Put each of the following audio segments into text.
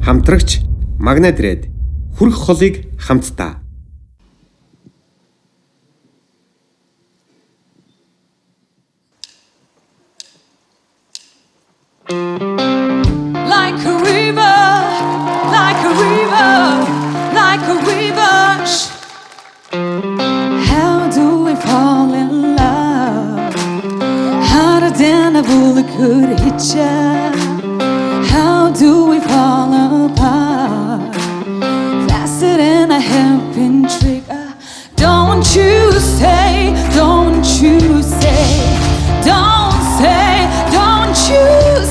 хамтрагч Магнат ирээд хүрх холыг хамтдаа. Like a river, like a river, like a river. How do we fall in love? Harder than a bullet could hit ya. How do we fall apart? Faster than a hairpin trigger. Don't you say, don't you say, don't say, don't you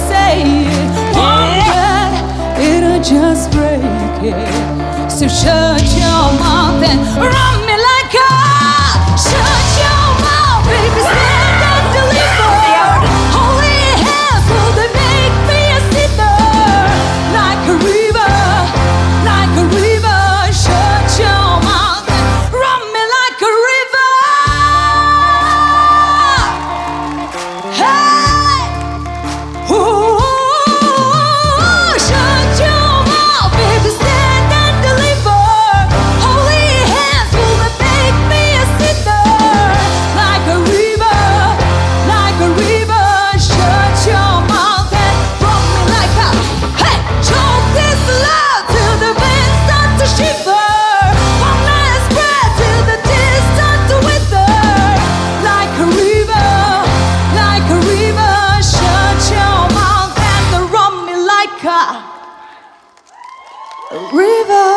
say it. That it'll just break it. So shut your mouth and run me like a. Shut your mouth, baby, stand and deliver. Holy hands, will they make me a sinner? Like a river, like a river. Shut your mouth and run me like a river. Hey, ooh, shut your mouth, baby, stand and deliver. Holy hands, will they make me a sinner? Like a river, like a river. Shut your mouth and run me like a. Hey, choke this love till the veins start to shiver. One last breath till the tears start to wither. Like a river, like a river. Shut your mouth and run me like a river.